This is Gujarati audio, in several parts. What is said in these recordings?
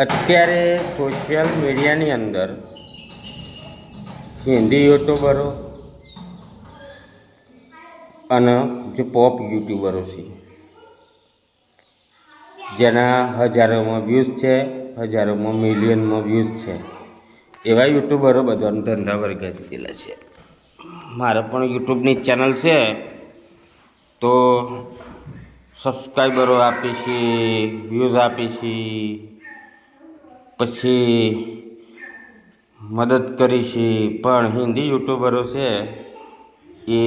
અત્યારે સોશિયલ મીડિયાની અંદર હિન્દી યુટ્યુબરો અને જે પોપ યુટ્યુબરો છે જેના હજારોમાં વ્યૂઝ છે, હજારોમાં મિલિયનમાં વ્યૂઝ છે, એવા યુટ્યુબરો બધાનો ધંધા વર્ગાવી દીધેલા છે. મારે પણ યુટ્યુબની ચેનલ છે તો સબસ્ક્રાઈબરો આપી છે, વ્યૂઝ આપી છે, પછી મદદ કરી છે. પણ હિન્દી યુટ્યુબરો છે એ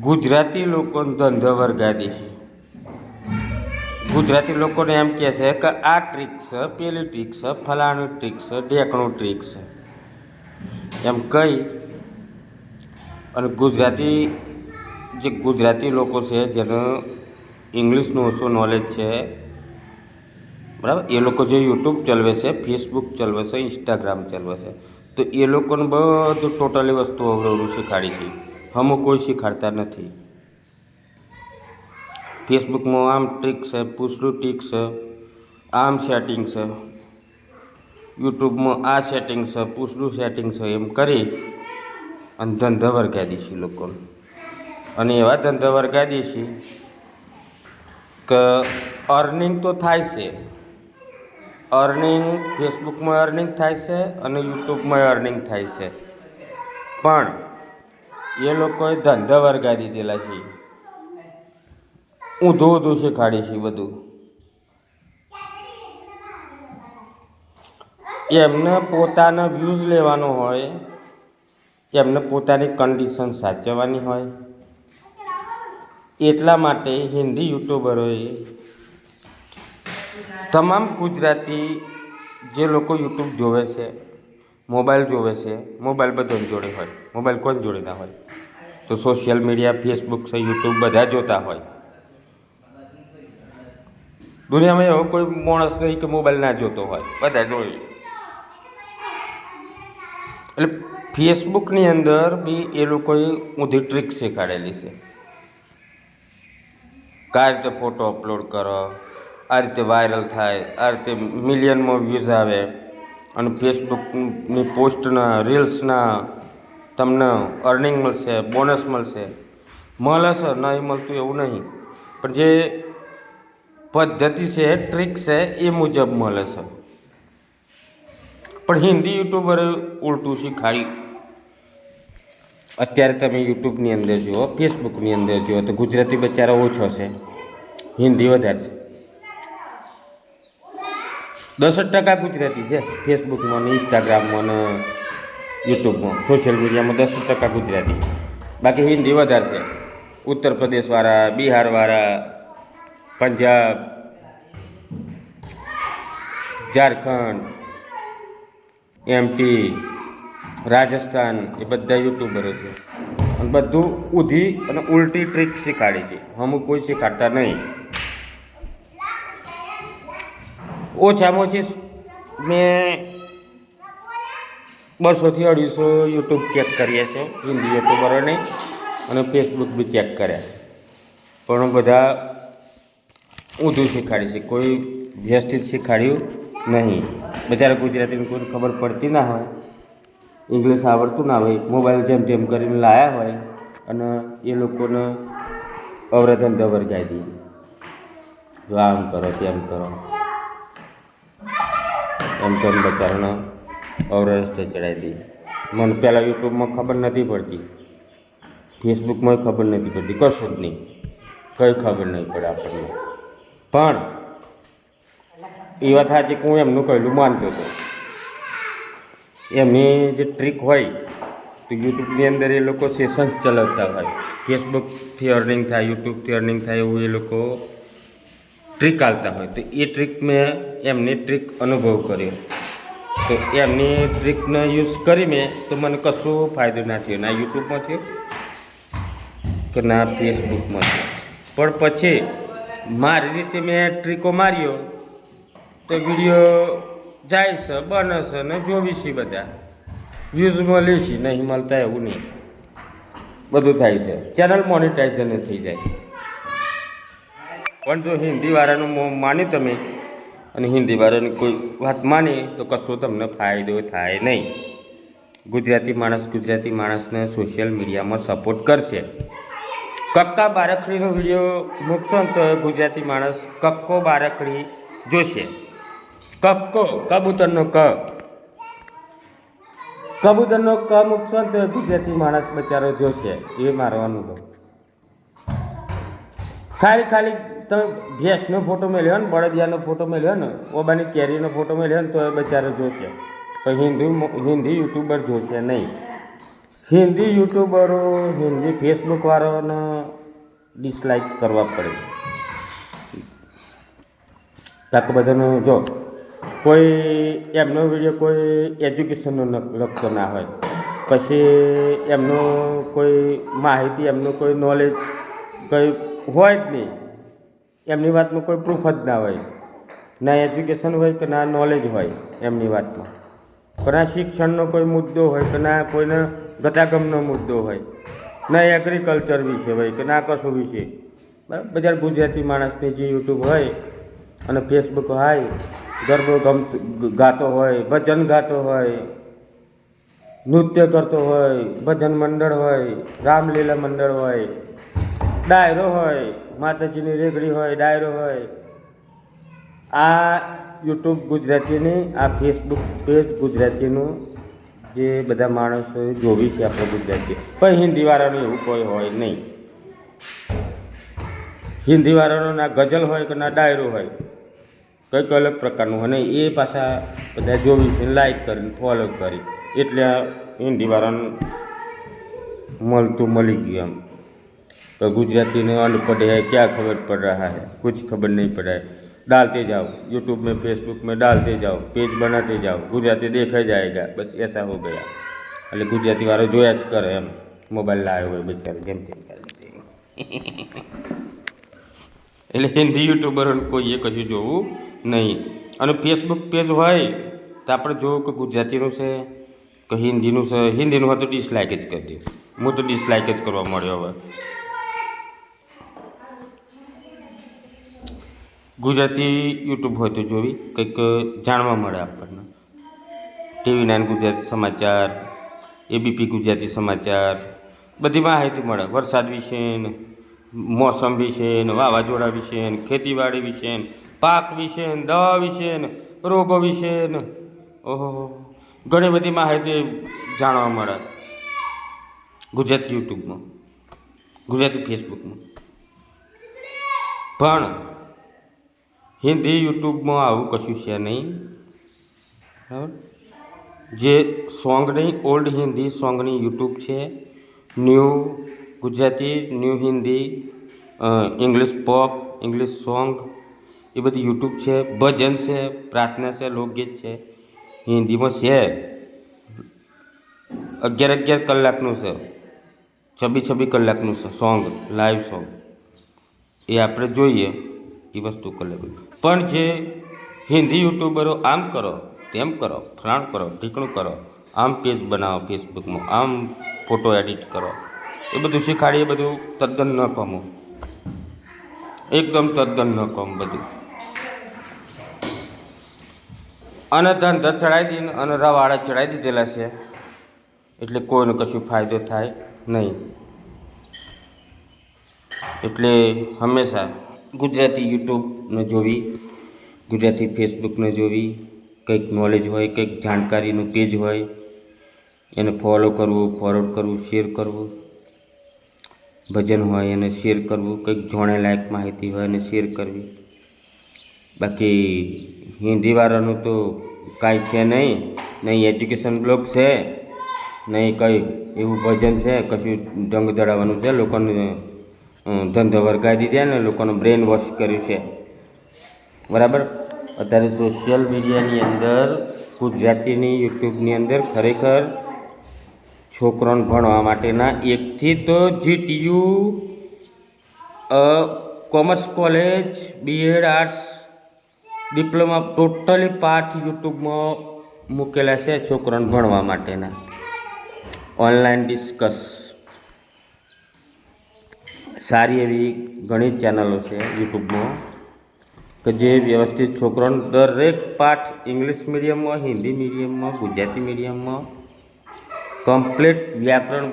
ગુજરાતી લોકોનો ધંધો વર્ગાવી છે. ગુજરાતી લોકોને એમ કહે છે કે આ ટ્રીક છે, પેલી ટ્રીક છે, ફલાણું ટ્રીક છે, ઢેકણું ટ્રીક છે એમ કહી અને ગુજરાતી લોકો છે જેને ઇંગ્લિશનું ઓછું નોલેજ છે, બરાબર, એ લોકો જે યુટ્યુબ ચલાવે છે, ફેસબુક ચલાવે છે, ઇન્સ્ટાગ્રામ ચલાવે છે, તો એ લોકોને બધું ટોટલી વસ્તુ અવળવડું શીખાડી છે. અમુક કોઈ શીખાડતા નથી. ફેસબુકમાં આમ ટ્રીક છે, પૂછડું ટ્રીક છે, આમ સેટિંગ છે, યુટ્યુબમાં આ સેટિંગ છે, પૂછડું સેટિંગ છે, એમ કરી અને ધંધા વર્ગાવી દઈશું લોકોને. અને એવા ધંધા વર્ગાવી દઈશું કે અર્નિંગ તો થાય છે, અર્નિંગ ફેસબુકમાં અર્નિંગ થાય છે અને યુટ્યુબમાં અર્નિંગ થાય છે, પણ એ લોકોએ ધંધા વર્ગાવી દીધેલા છે. ઊંધું શીખાડી છે બધું. એમને પોતાના વ્યૂઝ લેવાનો હોય, એમને પોતાની કન્ડિશન સાચવવાની હોય, એટલા માટે હિન્દી યુટ્યુબરોએ તમામ ગુજરાતી જે લોકો યુટ્યુબ જોવે છે, મોબાઈલ જોવે છે, મોબાઈલ બધાની જોડે હોય, મોબાઈલ કોની જોડે ના હોય, તો સોશિયલ મીડિયા, ફેસબુક છે, યુટ્યુબ બધા જોતા હોય. દુનિયામાં એવો કોઈ માણસ નહીં કે મોબાઈલ ના જોતો હોય, બધા જોઈ. એટલે ફેસબુકની અંદર બી એ લોકોએ ઊંધી ટ્રીક શીખાડેલી છે. આ રીતે ફોટો અપલોડ કરો, આ રીતે વાયરલ થાય, આ રીતે મિલિયનમાં વ્યૂઝ આવે અને ફેસબુકની પોસ્ટના, રીલ્સના તમને અર્નિંગ મળશે, બોનસ મળશે. મળે છે, નહીં મળતું એવું નહીં, પણ જે પદ્ધતિ છે, ટ્રીક છે, એ મુજબ મળે છે. પણ હિન્દી યુટ્યુબરે ઉલટું શીખાડ્યું. અત્યારે તમે યુટ્યુબની અંદર જુઓ, ફેસબુકની અંદર જુઓ તો ગુજરાતી બચારા ઓછો છે, હિન્દી વધારે છે. 10% ગુજરાતી છે ફેસબુકમાં ને ઇન્સ્ટાગ્રામમાં ને યુટ્યુબમાં, સોશિયલ મીડિયામાં 10% ગુજરાતી, બાકી હિન્દી વધારે છે. ઉત્તર પ્રદેશવાળા, બિહારવાળા, પંજાબ, ઝારખંડ, એમપી, રાજસ્થાન, એ બધા યુટ્યુબરો છે. અને બધું ઊંધી અને ઉલટી ટ્રીક શીખાડી છે, અમુક કોઈ શીખાડતા નહીં. ઓછામાં ઓછી મેં 200થી 250 યુટ્યુબ ચેક કરીએ છે હિન્દી યુટ્યુબરોને, અને ફેસબુક બી ચેક કર્યા, પણ બધા ઊંધું શીખાડે છે, કોઈ વ્યવસ્થિત શીખાડ્યું નહીં. બજારે ગુજરાતીની કોઈ ખબર પડતી ના હોય, ઇંગ્લિશ આવડતું ના હોય, મોબાઈલ જેમ તેમ કરીને લાવ્યા હોય અને એ લોકોને અવરધંધા વર્ગાવી દઈએ. જો આમ કરો, તેમ કરો, એમ તેમ બચારાને અવરસ્તે ચડાવી દઈએ. મને પહેલાં યુટ્યુબમાં ખબર નથી પડતી, ફેસબુકમાં ખબર નથી પડતી, કશું જ નહીં, કંઈ ખબર નહીં પડે આપણને. પણ એ વાત સાચી કે હું એમનું કહેલું માનતો હતો. એમની જે ટ્રીક હોય તો યુટ્યુબની અંદર એ લોકો સેશન્સ ચલાવતા હોય, ફેસબુકથી અર્નિંગ થાય, યુટ્યુબથી અર્નિંગ થાય, એવું એ લોકો ટ્રીક આલતા હોય. તો એ ટ્રીક મેં એમની ટ્રીક અનુભવ કર્યો. તો એમની ટ્રીકને યુઝ કરી મેં, તો મને કશું ફાયદો ના થયો, ના યુટ્યુબમાં થયો કે ના ફેસબુકમાં થયો. પણ પછી મારી રીતે મેં ટ્રીકો માર્યો તો વિડીયો જાય છે, બને છે ને જોવી છે, બધા વ્યૂઝ મળે છે, નહીં મળતા એવું નહીં, બધું થાય છે. ચેનલ મોનિટાઇઝેશન થઈ જાય. પણ જો હિન્દીવાળાનું માન્યું તમે અને હિન્દીવાળાની કોઈ વાત માની તો કશો તમને ફાયદો થાય નહીં. ગુજરાતી માણસને સોશિયલ મીડિયામાં સપોર્ટ કરશે. કક્કા બારકડીનો વિડીયો મૂકશો ને તો ગુજરાતી માણસ કક્કો બારકડી જોશે. કક્કો કબૂતરનો ક મૂકશો ને તો ગુજરાતી માણસ બચારો જોશે. એ મારો અનુભવ. ખાલી તમે ભેંસનો ફોટો મેળ્યો ને, બળદિયાનો ફોટો મેળ્યો ને, ઓબાની કેરીનો ફોટો મેળ્યો ને તો એ બચારો જોશે. પણ હિન્દી યુટ્યુબર જોશે નહીં. હિન્દી યુટ્યુબરો હિન્દી ફેસબુકવાળાને ડિસલાઇક કરવા પડે. તાક બધાનો જો કોઈ એમનો વિડીયો કોઈ એજ્યુકેશનનો લગતો ના હોય, પછી એમનો કોઈ માહિતી, એમનું કોઈ નોલેજ કંઈ હોય જ નહીં. એમની વાતમાં કોઈ પ્રૂફ જ ના હોય. ના એજ્યુકેશન હોય કે ના નોલેજ હોય એમની વાતમાં. પણ આ શિક્ષણનો કોઈ મુદ્દો હોય કે ના કોઈને ગતાગમનો મુદ્દો હોય, ના એગ્રીકલ્ચર વિશે હોય કે ના કશું વિશે. બરાબર, બધા ગુજરાતી માણસની જે યુટ્યુબ હોય અને ફેસબુક હોય, ગરબો ગાતો હોય, ભજન ગાતો હોય, નૃત્ય કરતો હોય, ભજન મંડળ હોય, રામલીલા મંડળ હોય, ડાયરો હોય, માતાજીની રેગડી હોય, ડાયરો હોય. આ યુટ્યુબ ગુજરાતીની, આ ફેસબુક પેજ ગુજરાતીનું જે બધા માણસો જોવી છે આપણે ગુજરાતી. પણ હિન્દીવાળાનું એવું કોઈ હોય નહીં. હિન્દીવાળાનો ના ગઝલ હોય કે ના ડાયરો હોય, કંઈક અલગ પ્રકારનું. અને એ પાછા બધા જોવી છે, લાઈક કરીને ફોલો કરી, એટલે હિન્દીવાળાનું મળી ગયું. એમ तो गुजराती ने अनपढ़ है, क्या खबर पड़ रहा है, कुछ खबर नहीं पड़ा है. डालते जाओ यूट्यूब में, फेसबुक में डालते जाओ, पेज बनाते जाओ, गुजराती देखा जाएगा. बस ऐसा हो गया. એટલે ગુજરાતી વાળો જોયા જ કરે એમ. મોબાઈલ લાવ્યો હોય બિચારો જેમ તેમ કરી દે. એટલે હિન્દી યુટ્યુબરોને કોઈએ કશું જોવું નહીં. અને ફેસબુક પેજ હોય તો આપણે જોવું કે ગુજરાતીનું છે કે હિન્દીનું છે. હિન્દીનું હોય તો ડિસલાઇક જ કરી દે. હું તો ડિસલાઇક જ કરવા મળ્યો હવે. ગુજરાતી યુટ્યુબ હોય તો જોવી, કંઈક જાણવા મળે આપણને. TV9 ગુજરાતી સમાચાર, ABP ગુજરાતી સમાચાર, બધી માહિતી મળે. વરસાદ વિશે, મોસમ વિશે, વાવાઝોડા વિશે, ખેતીવાડી વિશે, પાક વિશે, દવા વિશે, રોગો વિશે, ઓહો ઘણી બધી માહિતી જાણવા મળે ગુજરાતી યુટ્યુબમાં, ગુજરાતી ફેસબુકમાં. પણ હિન્દી યુટ્યુબમાં આવું કશું છે નહીં. બરાબર, જે સોંગની ઓલ્ડ હિન્દી સોંગની યુટ્યુબ છે, new Gujarati, new Hindi, English pop, English song, એ બધી યુટ્યુબ છે. ભજન છે, પ્રાર્થના છે, લોકગીત છે, હિન્દીમાં છે. 11 કલાકનું છે, 26 કલાકનું છે સોંગ, લાઈવ સોંગ. એ આપણે જોઈએ એ વસ્તુ કરી. પણ જે હિન્દી યુટ્યુબરો આમ કરો, તેમ કરો, ફલાણ કરો, ઢીકણું કરો, આમ પેજ બનાવો ફેસબુકમાં, આમ ફોટો એડિટ કરો, એ બધું શીખાડી. એ બધું તદ્દન ન કમો, એકદમ તદ્દન ન કમ બધું. અને ધંધા ચડાવી દઈને અને રવાડા ચડાવી દીધેલા છે, એટલે કોઈને કશું ફાયદો થાય નહીં. એટલે હંમેશા ગુજરાતી યુટ્યુબને જોવી, ગુજરાતી ફેસબુકને જોવી. કંઈક નોલેજ હોય, કંઈક જાણકારીનું પેજ હોય, એને ફોલો કરવું, ફોરવર્ડ કરવું, શેર કરવું. ભજન હોય એને શેર કરવું, કંઈક જોણે લાયક માહિતી હોય એને શેર કરવી. બાકી હિન્દીવાળાનું તો કાંઈ છે નહીં. નહીં એજ્યુકેશન બ્લોગ છે, નહીં કંઈ એવું ભજન છે, કશું ઢંગ ધડાવવાનું છે. લોકોને ધંધો વર્ગાવી દીધા ને, લોકોને બ્રેન વોશ કર્યું છે. બરાબર. અત્યારે સોશિયલ મીડિયાની અંદર, ગુજરાતીની યુટ્યુબની અંદર ખરેખર છોકરાઓને ભણવા માટેના એકથી તો GTU, commerce college, BEd arts, diploma, totally પાઠ યુટ્યુબમાં મૂકેલા છે છોકરાઓને ભણવા માટેના. ઓનલાઈન ડિસ્કસ, સારી એવી ઘણી ચેનલો છે યુટ્યુબમાં. કે જે વ્યવસ્થિત છોકરાઓને દરેક પાઠ ઇંગ્લિશ મીડિયમમાં, હિન્દી મીડિયમમાં, ગુજરાતી મીડિયમમાં કમ્પ્લીટ વ્યાકરણ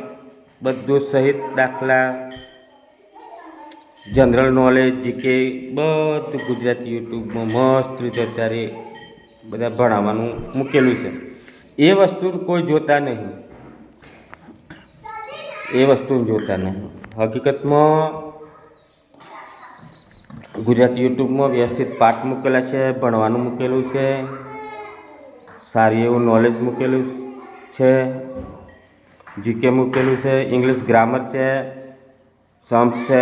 બધું સહિત દાખલા, જનરલ નોલેજ, જીકે બધું ગુજરાતી યુટ્યુબમાં મસ્ત રીતે અત્યારે બધા ભણાવવાનું મૂકેલું છે. એ વસ્તુ કોઈ જોતા નહીં, એ વસ્તુ જોતા નહીં. હકીકતમાં ગુજરાતી યુટ્યુબમાં વ્યવસ્થિત પાઠ મૂકેલા છે, ભણવાનું મૂકેલું છે, સારું એવું નોલેજ મૂકેલું છે, જીકે મૂકેલું છે, ઇંગ્લિશ ગ્રામર છે, સમ્સ છે,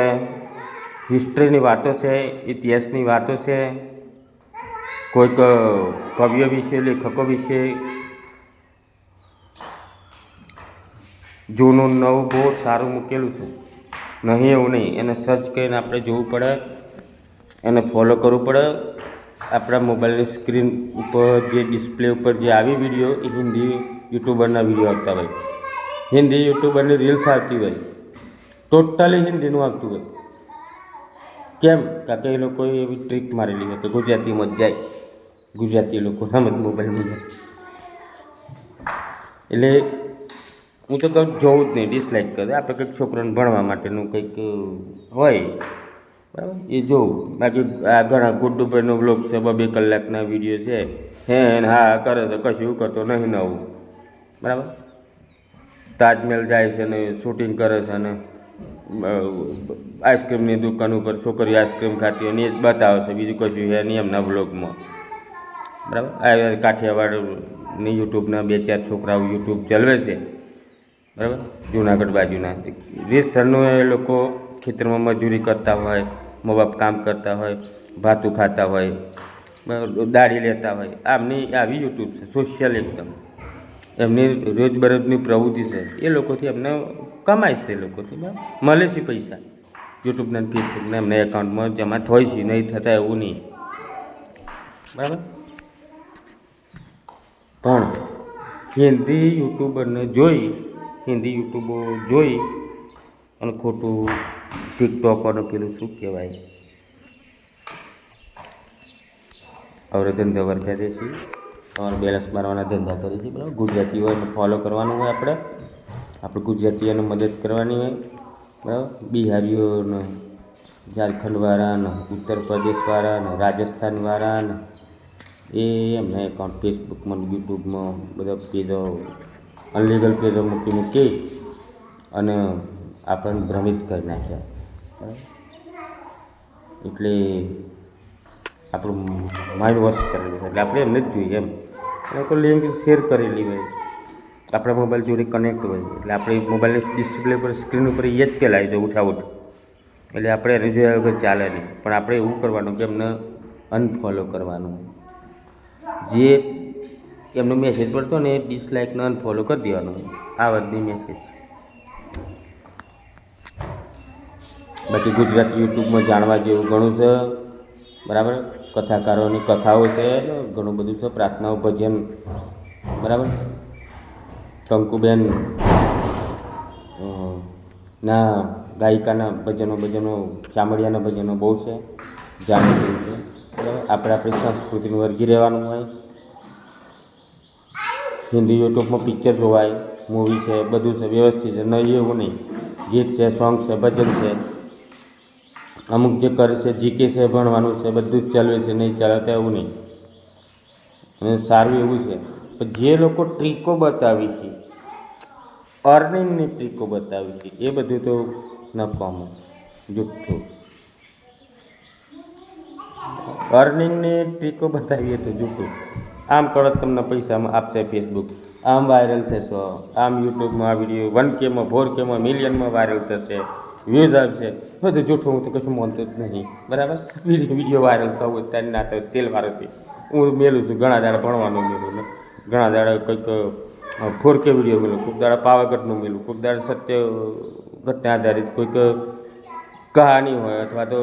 હિસ્ટ્રીની વાતો છે, ઇતિહાસની વાતો છે, કોઈક કવિઓ વિશે, લેખકો વિશે, જૂનું નવું બહુ સારું મૂકેલું છે. નહીં એવું નહીં, એને સર્ચ કરીને આપણે જોવું પડે, એને ફોલો કરવું પડે. આપણા મોબાઈલની સ્ક્રીન ઉપર જે ડિસ્પ્લે ઉપર જે આવી વિડીયો એ હિન્દી યુટ્યુબરના વિડીયો આવતા હોય, હિન્દી યુટ્યુબરની રીલ્સ આવતી હોય, ટોટલી હિન્દીનું આવતું હોય. કેમ? કારણ કે એ લોકોએ એવી ટ્રીક મારેલી હોય કે ગુજરાતીમાં જ જાય, ગુજરાતી લોકો સમજ મોબાઈલમાં જાય. એટલે હું તો કહું જોવું જ નહીં, ડિસલાઇક કરે. આપણે કંઈક છોકરાને ભણવા માટેનું કંઈક હોય બરાબર એ જોવું. બાકી આ ઘણા ગુડ્ડુભાઈનો બ્લોગ છે, 2 કલાકના વિડીયો છે, હા કરે છે, કશું કરતો નહીં નવું બરાબર. તાજમહેલ જાય છે ને શૂટિંગ કરે છે અને આઈસ્ક્રીમની દુકાન ઉપર છોકરીઓ આઈસ્ક્રીમ ખાતી હોય ને એ જ બતાવે છે, બીજું કશું છે નહીં એમના બ્લોગમાં બરાબર. આ કાઠિયાવાડની યુટ્યુબના 2-4 છોકરાઓ યુટ્યુબ ચલાવે છે બરાબર, જુનાગઢ બાજુના. રીતસરનું એ લોકો ખેતરમાં મજૂરી કરતા હોય, મા બાપ કામ કરતા હોય, ભાતું ખાતા હોય, દાઢી લેતા હોય, આમની આવી યુટ્યુબ છે, સોશિયલ એકદમ. એમની રોજબરોજની પ્રવૃત્તિ છે, એ લોકોથી એમને કમાય છે, એ લોકોથી મળે છે પૈસા. યુટ્યુબના ફેસબુકના એમના એકાઉન્ટમાં જમા થાય છે, નહીં થતા એવું નહીં બરાબર. પણ હિન્દી યુટ્યુબરને જોઈ, હિન્દી યુટ્યુબો જોઈ અને ખોટું ટિકટોક અને પેલું શું કહેવાય હવે ધંધા વર્ગ્યા છે, તમારે બેલેન્સ મારવાના ધંધા કરે છે બરાબર. ગુજરાતી હોય એને ફોલો કરવાનું હોય, આપણે ગુજરાતીઓને મદદ કરવાની હોય બરાબર. બિહારીઓને, ઝારખંડવાળાને, ઉત્તર પ્રદેશવાળાને, રાજસ્થાનવાળાને એ એમના એકાઉન્ટ ફેસબુકમાં, યુટ્યુબમાં બધા પેજો અનલીગલ પેજો મૂકી અને આપણને ભ્રમિત કરી નાખ્યા બરાબર. એટલે આપણું માઇન્ડ વોશ કરેલું છે, એટલે આપણે એમને જ જોઈએ એમ. અને કોઈ લિંક શેર કરેલી હોય, આપણા મોબાઈલ જોડે કનેક્ટ હોય, એટલે આપણે મોબાઈલની ડિસ્પ્લે પર, સ્ક્રીન ઉપર એ જ પહેલાં આવી જાય ઉઠાઉઠ. એટલે આપણે એને જોયા વગર ચાલે નહીં. પણ આપણે એવું કરવાનું કે એમને અનફોલો કરવાનું. જે એમનો મેસેજ પડતો ને એ ડિસલાઇકને અનફોલો કરી દેવાનું. આ વાતની મેસેજ. બાકી ગુજરાતી યુટ્યુબમાં જાણવા જેવું ઘણું છે બરાબર. કથાકારોની કથાઓ છે, ઘણું બધું છે, પ્રાર્થનાઓ, ભજન બરાબર. કંકુબેન ના ગાયિકાના ભજનો, શામળિયાના ભજનો બહુ છે, જાણી જેવું છે બરાબર. આપણે આપણી સંસ્કૃતિનું વર્ગી રહેવાનું હોય. હિન્દી યુટ્યુબમાં પિક્ચર જોવાય, મૂવી છે, બધું છે, વ્યવસ્થિત છે, નહીં એવું નહીં. ગીત છે, સોંગ છે, ભજન છે, અમુક જે કરે છે, જીકે છે, ભણવાનું છે, બધું જ ચાલવે છે, નહીં ચાલતા એવું નહીં. અને સારું એવું છે. પણ જે લોકો ટ્રીકો બતાવી છે, અર્નિંગની ટ્રીકો બતાવી છે, એ બધું તો નકામું, જુઠ્ઠું. અર્નિંગની ટ્રીકો બતાવીએ તો જુઠ્ઠું. આમ કરો તમને પૈસામાં આપશે ફેસબુક, આમ વાયરલ થશો, આમ યુટ્યુબમાં આ વિડીયો 1Kમાં 4Kમાં મિલિયનમાં વાયરલ થશે, વ્યૂઝ આવશે, બધું જૂઠું. હું તો કશું માનતો જ નહીં બરાબર. વિડીયો વાયરલ થવું હોય ત્યારે ના થાય, તેલ વાળોથી હું મેલું છું. ઘણા દાડા ભણવાનું મેલું ને, ઘણા દાડા કંઈક 4K વિડીયો મેલું, કોઈક દાડા પાવાગઢનું મેલું, કોઈક દાડા સત્ય ઘટના આધારિત કોઈક કહાની હોય, અથવા તો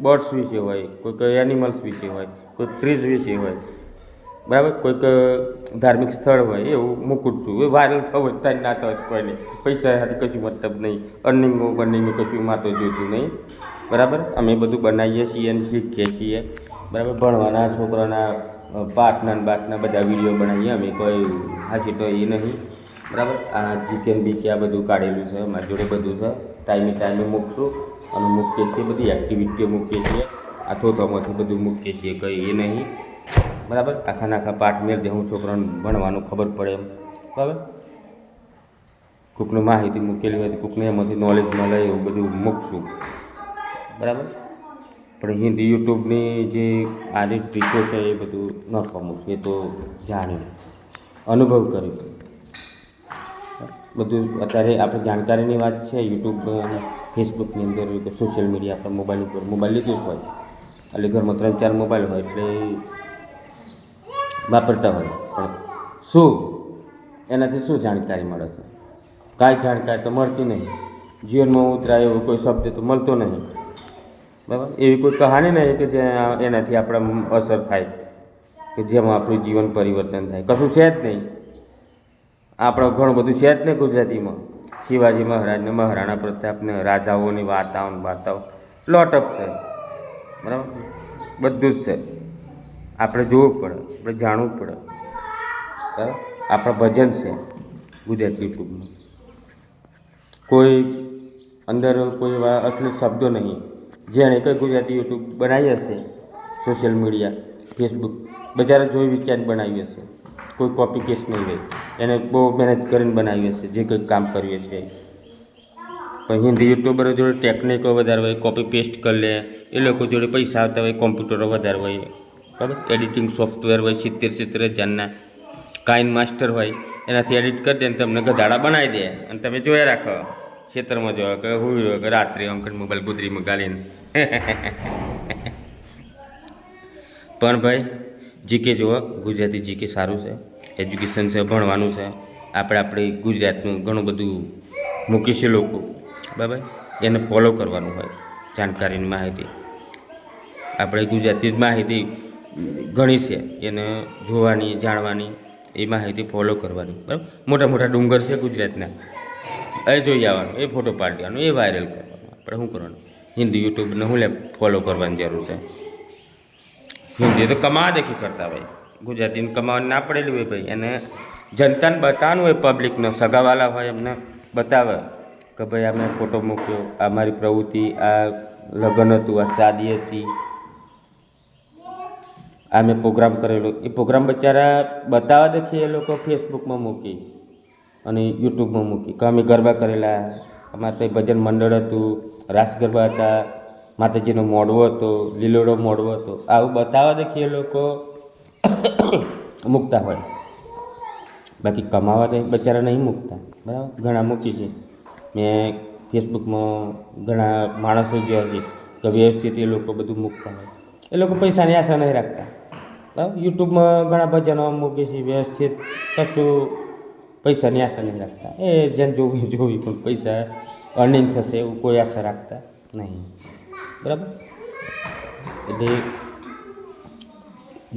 બર્ડ્સ વિશે હોય, કોઈક એનિમલ્સ વિશે હોય, કોઈક ટ્રીઝ વિશે હોય બરાબર, કોઈક ધાર્મિક સ્થળ હોય, એવું મૂકું છું. એ વાયરલ થવું હોય ત્યારે ના થવું કોઈ નહીં. પૈસા સાથે કશું મતલબ નહીં. અર્નિંગમાં કશું મારે જોઈતું નહીં બરાબર. અમે બધું બનાવીએ છીએ અને શીખીએ છીએ બરાબર. ભણવાના છોકરાના પાઠના ને બાટના બધા વિડીયો બનાવીએ અમે, કોઈ હાચી તો એ નહીં, બરાબર. આ ચિકન બીકે આ બધું કાઢેલું છે, મારી જોડે બધું છે, ટાઈમે મૂકશું અને મૂકીએ છીએ, બધી એક્ટિવિટીઓ મૂકીએ છીએ, આ થોતામાંથી બધું મૂકીએ છીએ, કંઈ એ નહીં, બરાબર. આખા પાઠ મેળ દે, હું છોકરાને ભણવાનું ખબર પડે એમ, બરાબર. કોઈકનું માહિતી મૂકેલી હોય તો કોઈકને એમાંથી નોલેજ મળે એવું બધું મૂકશું, બરાબર. પણ હિન્દી યુટ્યુબની જે આજે ટ્રીકો છે એ બધું ન કમું એ તો જાણ્યું, અનુભવ કર્યો બધું. અત્યારે આપણે જાણકારીની વાત છે યુટ્યુબ અને ફેસબુકની અંદર, સોશિયલ મીડિયા આપણા મોબાઈલ ઉપર, મોબાઈલ લીધું જ હોય એટલે ઘરમાં 3-4 મોબાઈલ હોય એટલે વાપરતા હોય, પણ શું એનાથી શું જાણકારી મળે છે? કાંઈ જાણકારી તો મળતી નહીં, જીવનમાં ઉતરાય એવો કોઈ શબ્દ તો મળતો નહીં, બરાબર. એવી કોઈ કહાની નહીં કે જે એનાથી આપણા અસર થાય, કે જેમાં આપણું જીવન પરિવર્તન થાય, કશું છે જ નહીં. આપણે ઘણું બધું છે જ નહીં ગુજરાતીમાં. શિવાજી મહારાજને, મહારાણા પ્રતાપને, રાજાઓની વાર્તાઓ લોટઅપ છે, બરાબર. બધું જ છે. આપણે જોવું પડે, આપણે જાણવું પડે, બરાબર. આપણા ભજન છે ગુજરાતી યુટ્યુબમાં, કોઈ અંદર કોઈ એવા અશ્લીલ શબ્દો નહીં. જેણે કંઈ ગુજરાતી યુટ્યુબ બનાવી હશે, સોશિયલ મીડિયા ફેસબુક બજારે જોઈ વિચારીને બનાવી હશે, કોઈ કોપી કેસ નહીં રહે, એને બહુ મહેનત કરીને બનાવી હશે જે કંઈક કામ કર્યું છે. પણ હિન્દી યુટ્યુબરો જોડે ટેકનિકો વધારે હોય, કોપી પેસ્ટ કરી લે, એ લોકો જોડે પૈસા આવતા હોય, કોમ્પ્યુટરો વધારે હોય, બરાબર. એડિટિંગ સોફ્ટવેર હોય 70-70 હજારના, કાઇન માસ્ટર હોય, એનાથી એડિટ કરી દે ને તમને ગધાડા બનાવી દે અને તમે જોયા રાખો, ખેતરમાં જોવા કે હું કે રાત્રે અંકલ મોબાઈલ ગુદરીમાં ગાલીને. પણ ભાઈ જીકે જુઓ, ગુજરાતી જીકે સારું છે, એજ્યુકેશન છે, ભણવાનું છે. આપણે ગુજરાતનું ઘણું બધું મૂકી છે લોકો, બરાબર. એને ફોલો કરવાનું હોય, જાણકારીની માહિતી આપણે ગુજરાતી જ માહિતી ઘણી છે, એને જોવાની, જાણવાની, એ માહિતી ફોલો કરવાની, બરાબર. મોટા મોટા ડુંગર છે ગુજરાતના, એ જોઈ આવવાનું, એ ફોટો પાડી દેવાનો, એ વાયરલ કરવાનો. આપણે શું કરવાનું? હિન્દી યુટ્યુબને શું ફોલો કરવાની જરૂર છે? હિન્દી તો કમાવા દેખી કરતા ભાઈ, ગુજરાતીને કમાવાની ના પડેલી હોય ભાઈ. એને જનતાને બતાવવાનું હોય, પબ્લિકને, સગાવાલા હોય એમને બતાવે કે ભાઈ આ મેં ફોટો મૂક્યો, આ મારી પ્રવૃત્તિ, આ લગ્ન હતું, આ શાદી હતી, આ મેં પ્રોગ્રામ કરેલો. એ પ્રોગ્રામ બચારા બતાવવા દેખીએ એ લોકો ફેસબુકમાં મૂકી અને યુટ્યુબમાં મૂકી કે અમે ગરબા કરેલા, અમારે તો ભજન મંડળ હતું, રાસ ગરબા હતા, માતાજીનો મોડવો હતો, લીલોડો મોડવો હતો, આવું બતાવવા દેખીએ એ લોકો મૂકતા હોય. બાકી કમાવા તો બચારા નહીં મૂકતા, બરાબર. ઘણા મૂકી છે મેં ફેસબુકમાં, ઘણા માણસો જે છે કે વ્યવસ્થિત એ લોકો બધું મૂકતા હોય, એ લોકો પૈસાની આશા નહીં રાખતા, બરાબર. યુટ્યુબમાં ઘણા ભજનો મૂકે છે વ્યવસ્થિત, કશું પૈસાની આશા નહીં રાખતા. એ જેને જોવી પણ પૈસા અર્નિંગ થશે એવું કોઈ આશા રાખતા નહીં, બરાબર. એટલે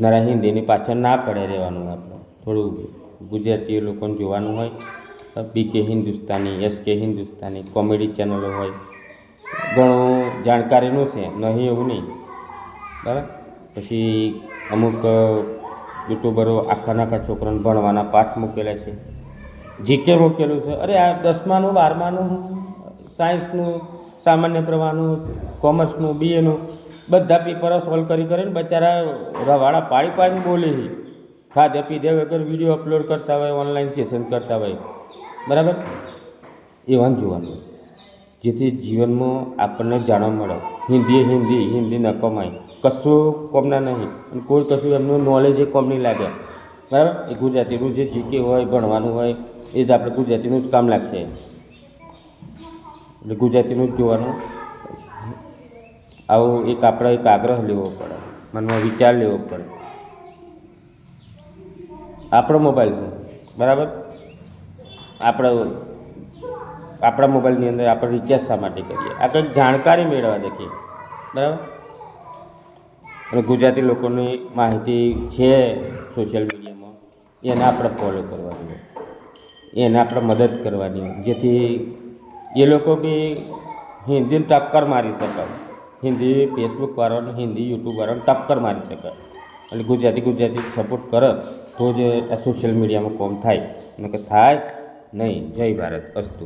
જરા હિન્દીની પાછળ ના પડે રહેવાનું, આપણે થોડું ગુજરાતી લોકોને જોવાનું હોય. બીકે હિન્દુસ્તાની, એસકે હિન્દુસ્તાની કોમેડી ચેનલો હોય, ઘણું જાણકારીનું છે, નહીં એવું નહીં, બરાબર. પછી અમુક યુટ્યુબરો આખા છોકરાને ભણવાના પાઠ મૂકેલા છે, જીકે મૂકેલું છે. અરે આ 10માનું 12માનું સાયન્સનું, સામાન્ય પ્રવાહનું, કોમર્સનું, બીએનું બધા પેપરો સોલ્વ કરીને બચારા રવાડા પાડીને બોલે છે. ખાધે પીધે વગર વિડીયો અપલોડ કરતા હોય, ઓનલાઈન સેશન કરતા હોય, બરાબર. એવાનું જોવાનું, જેથી જીવનમાં આપણને જાણવા મળે. હિન્દી ન કમાય, કશું કોમના નહીં, અને કોઈ કશું એમનું નોલેજ એ કોમ નહીં લાગે, બરાબર. એ ગુજરાતીનું જે જીકે હોય, ભણવાનું હોય, એ જ આપણે ગુજરાતીનું જ કામ લાગશે. એટલે ગુજરાતીનું જ જોવાનું. આવું આપણે એક આગ્રહ લેવો પડે, મનમાં વિચાર લેવો પડે. આપણો મોબાઈલ છે, બરાબર. આપણા મોબાઈલની અંદર આપણે રિચાર્જ શા માટે કરીએ? આ કંઈક જાણકારી મેળવવા દેખીએ, બરાબર. અને ગુજરાતી લોકોની માહિતી છે સોશિયલ મીડિયામાં, એને આપણે ફોલો કરવાની હોય, એને આપણે મદદ કરવાની હોય, જેથી એ લોકો બી હિન્દીને ટક્કર મારી શકાય. હિન્દી ફેસબુકવાળાને હિન્દી યુટ્યુબવાળાને ટક્કર મારી શકે. એટલે ગુજરાતી સપોર્ટ કરે તો જ આ સોશિયલ મીડિયામાં કોમ થાય, નકર થાય નહીં. જય ભારત અસ્તુ.